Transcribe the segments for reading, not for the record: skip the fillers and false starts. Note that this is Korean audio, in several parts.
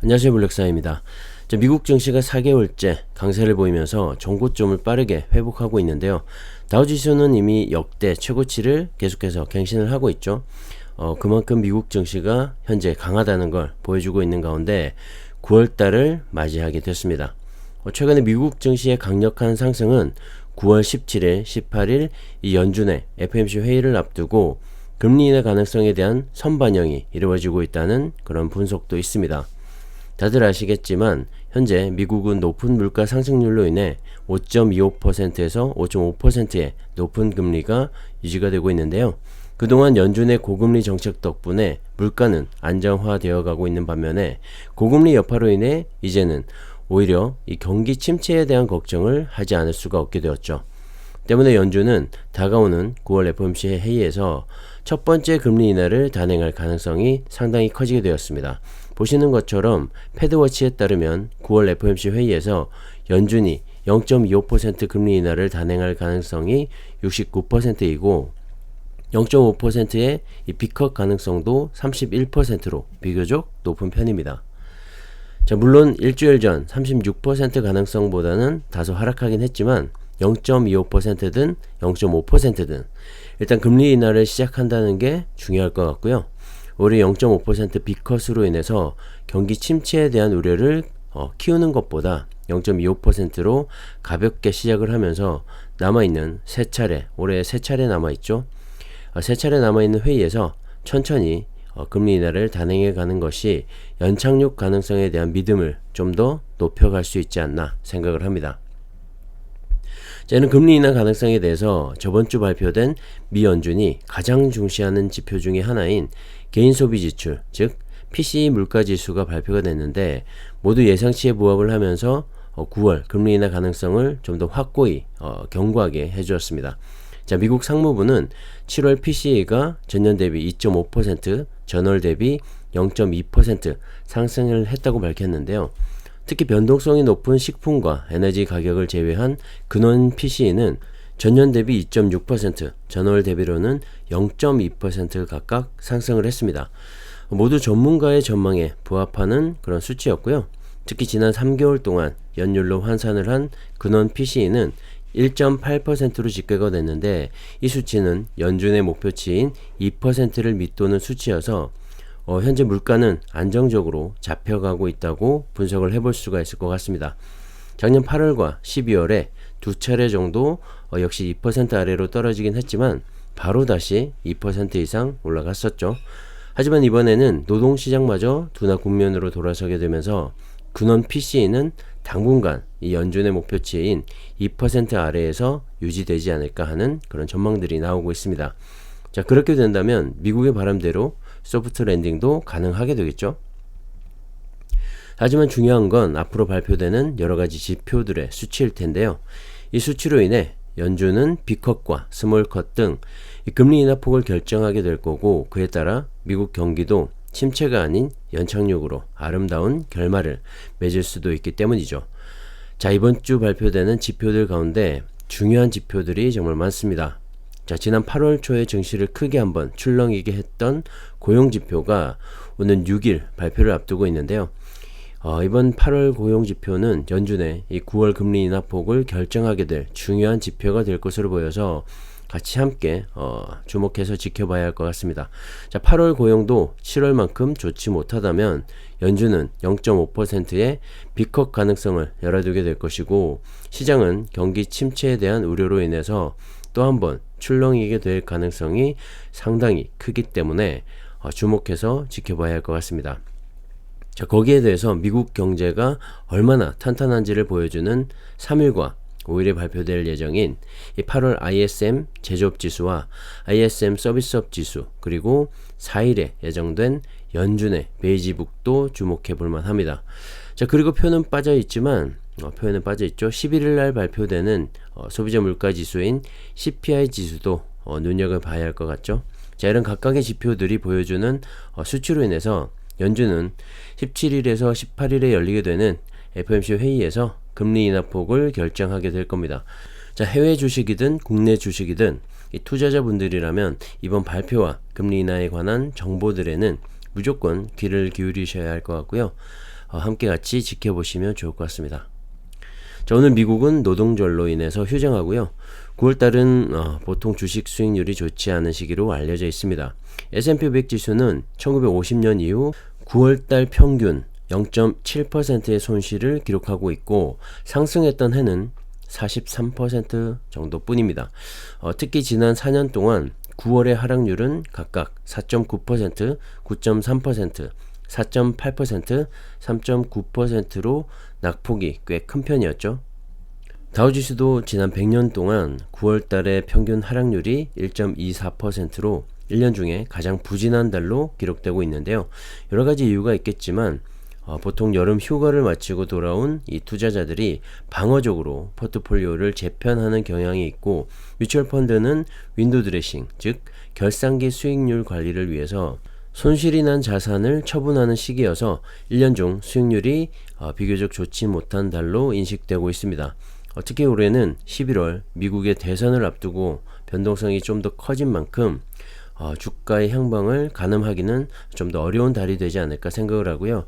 안녕하세요, 블랙사입니다. 미국 증시가 4개월째 강세를 보이면서 정고점을 빠르게 회복하고 있는데요. 다우지수는 이미 역대 최고치를 계속해서 갱신을 하고 있죠. 그만큼 미국 증시가 현재 강하다는 걸 보여주고 있는 가운데 9월달을 맞이하게 됐습니다. 최근에 미국 증시의 강력한 상승은 9월 17일, 18일 이 연준의 FOMC 회의를 앞두고 금리 인하 가능성에 대한 선반영이 이루어지고 있다는 그런 분석도 있습니다. 다들 아시겠지만 현재 미국은 높은 물가 상승률로 인해 5.25%에서 5.5%의 높은 금리가 유지가 되고 있는데요. 그동안 연준의 고금리 정책 덕분에 물가는 안정화되어 가고 있는 반면에 고금리 여파로 인해 이제는 오히려 이 경기 침체에 대한 걱정을 하지 않을 수가 없게 되었죠. 때문에 연준은 다가오는 9월 FOMC 회의에서 첫 번째 금리 인하를 단행할 가능성이 상당히 커지게 되었습니다. 보시는 것처럼 패드워치에 따르면 9월 FOMC 회의에서 연준이 0.25% 금리 인하를 단행할 가능성이 69%이고 0.5%의 이 B컷 가능성도 31%로 비교적 높은 편입니다. 물론 일주일 전 36% 가능성보다는 다소 하락하긴 했지만 0.25%든 0.5%든 일단 금리 인하를 시작한다는 게 중요할 것 같고요. 올해 0.5% B컷으로 인해서 경기 침체에 대한 우려를 키우는 것보다 0.25%로 가볍게 시작을 하면서 남아있는 올해 세 차례 남아있죠. 세 차례 남아있는 회의에서 천천히 금리 인하를 단행해 가는 것이 연착륙 가능성에 대한 믿음을 좀 더 높여갈 수 있지 않나 생각을 합니다. 저는 금리 인하 가능성에 대해서 저번 주 발표된 미 연준이 가장 중시하는 지표 중에 하나인 개인 소비 지출, 즉 PCE 물가 지수가 발표가 됐는데 모두 예상치에 부합을 하면서 9월 금리 인하 가능성을 좀 더 확고히 견고하게 해주었습니다. 미국 상무부는 7월 PCE가 전년 대비 2.5%, 전월 대비 0.2% 상승을 했다고 밝혔는데요. 특히 변동성이 높은 식품과 에너지 가격을 제외한 근원 PCE는 전년 대비 2.6%, 전월 대비로는 0.2% 각각 상승을 했습니다. 모두 전문가의 전망에 부합하는 그런 수치였고요. 특히 지난 3개월 동안 연율로 환산을 한 근원 PCE는 1.8%로 집계가 됐는데 이 수치는 연준의 목표치인 2%를 밑도는 수치여서 현재 물가는 안정적으로 잡혀가고 있다고 분석을 해볼 수가 있을 것 같습니다. 작년 8월과 12월에 두 차례 정도 역시 2% 아래로 떨어지긴 했지만 바로 다시 2% 이상 올라갔었죠. 하지만 이번에는 노동시장마저 둔화 국면으로 돌아서게 되면서 근원 PCE는 당분간 이 연준의 목표치인 2% 아래에서 유지되지 않을까 하는 그런 전망들이 나오고 있습니다. 그렇게 된다면 미국의 바람대로 소프트 랜딩도 가능하게 되겠죠. 하지만 중요한 건 앞으로 발표되는 여러가지 지표들의 수치일 텐데요. 이 수치로 인해 연준은 B컷과 스몰컷 등 금리 인하 폭을 결정하게 될 거고 그에 따라 미국 경기도 침체가 아닌 연착륙으로 아름다운 결말을 맺을 수도 있기 때문이죠. 이번 주 발표되는 지표들 가운데 중요한 지표들이 정말 많습니다. 지난 8월 초에 증시를 크게 한번 출렁이게 했던 고용지표가 오는 6일 발표를 앞두고 있는데요. 이번 8월 고용지표는 연준의 이 9월 금리 인하폭을 결정하게 될 중요한 지표가 될 것으로 보여서 같이 함께 주목해서 지켜봐야 할 것 같습니다. 8월 고용도 7월만큼 좋지 못하다면 연준은 0.5%의 B컷 가능성을 열어두게 될 것이고 시장은 경기 침체에 대한 우려로 인해서 또 한번 출렁이게 될 가능성이 상당히 크기 때문에 주목해서 지켜봐야 할 것 같습니다. 거기에 대해서 미국 경제가 얼마나 탄탄한지를 보여주는 3일과 5일에 발표될 예정인 8월 ISM 제조업지수와 ISM 서비스업 지수 그리고 4일에 예정된 연준의 베이지북도 주목해 볼만 합니다. 그리고 표는 빠져있지만 표현은 빠져있죠. 11일 날 발표되는 소비자 물가 지수인 CPI 지수도 눈여겨봐야 할 것 같죠. 이런 각각의 지표들이 보여주는 수치로 인해서 연준은 17일에서 18일에 열리게 되는 FOMC 회의에서 금리 인하 폭을 결정하게 될 겁니다. 해외 주식이든 국내 주식이든 이 투자자분들이라면 이번 발표와 금리 인하에 관한 정보들에는 무조건 귀를 기울이셔야 할 것 같고요. 함께 같이 지켜보시면 좋을 것 같습니다. 자, 오늘 미국은 노동절로 인해서 휴장하고요. 9월달은 보통 주식 수익률이 좋지 않은 시기로 알려져 있습니다. S&P 500 지수는 1950년 이후 9월달 평균 0.7%의 손실을 기록하고 있고 상승했던 해는 43% 정도뿐입니다. 특히 지난 4년 동안 9월의 하락률은 각각 4.9%, 9.3%, 4.8%, 3.9%로 낙폭이 꽤 큰 편이었죠. 다우지수도 지난 100년 동안 9월달의 평균 하락률이 1.24%로 1년 중에 가장 부진한 달로 기록되고 있는데요. 여러가지 이유가 있겠지만 보통 여름 휴가를 마치고 돌아온 이 투자자들이 방어적으로 포트폴리오를 재편하는 경향이 있고, 뮤추얼 펀드는 윈도우 드레싱, 즉 결산기 수익률 관리를 위해서 손실이 난 자산을 처분하는 시기여서 1년 중 수익률이 비교적 좋지 못한 달로 인식되고 있습니다. 특히 올해는 11월 미국의 대선을 앞두고 변동성이 좀 더 커진 만큼 주가의 향방을 가늠하기는 좀 더 어려운 달이 되지 않을까 생각을 하고요.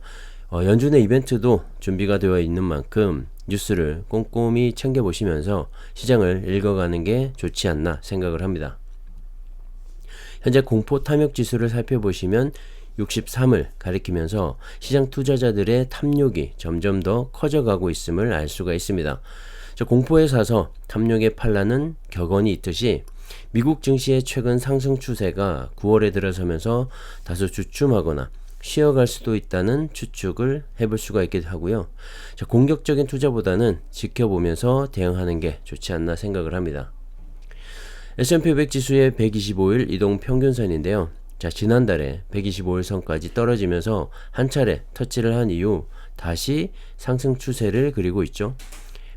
연준의 이벤트도 준비가 되어 있는 만큼 뉴스를 꼼꼼히 챙겨보시면서 시장을 읽어가는 게 좋지 않나 생각을 합니다. 현재 공포 탐욕 지수를 살펴보시면 63을 가리키면서 시장 투자자들의 탐욕이 점점 더 커져가고 있음을 알 수가 있습니다. 공포에 사서 탐욕에 팔라는 격언이 있듯이 미국 증시의 최근 상승 추세가 9월에 들어서면서 다소 주춤하거나 쉬어갈 수도 있다는 추측을 해볼 수가 있기도 하고요. 공격적인 투자보다는 지켜보면서 대응하는 게 좋지 않나 생각을 합니다. S&P 500 지수의 125일 이동 평균선인데요. 지난달에 125일 선까지 떨어지면서 한 차례 터치를 한 이후 다시 상승 추세를 그리고 있죠.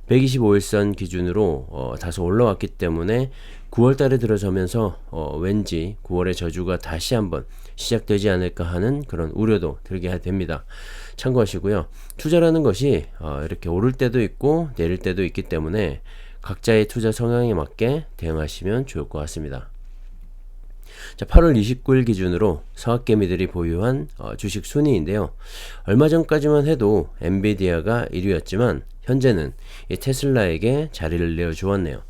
125일선 기준으로 다소 올라왔기 때문에 9월달에 들어서면서 왠지 9월의 저주가 다시 한번 시작되지 않을까 하는 그런 우려도 들게 됩니다. 참고하시고요. 투자라는 것이 이렇게 오를 때도 있고 내릴 때도 있기 때문에 각자의 투자 성향에 맞게 대응하시면 좋을 것 같습니다. 8월 29일 기준으로 서학개미들이 보유한 주식 순위인데요. 얼마 전까지만 해도 엔비디아가 1위였지만 현재는 이 테슬라에게 자리를 내어주었네요.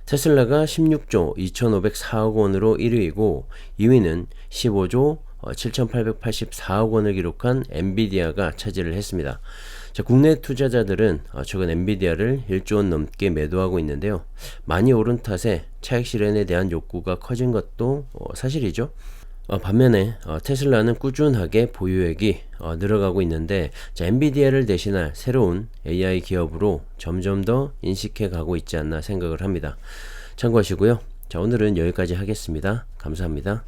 테슬라가 16조 2,504억 원으로 1위이고 2위는 15조 7,884억 원을 기록한 엔비디아가 차지를 했습니다. 국내 투자자들은 최근 엔비디아를 1조 원 넘게 매도하고 있는데요. 많이 오른 탓에 차익 실현에 대한 욕구가 커진 것도 사실이죠. 반면에 테슬라는 꾸준하게 보유액이 늘어가고 있는데 엔비디아를 대신할 새로운 AI 기업으로 점점 더 인식해 가고 있지 않나 생각을 합니다. 참고하시고요. 오늘은 여기까지 하겠습니다. 감사합니다.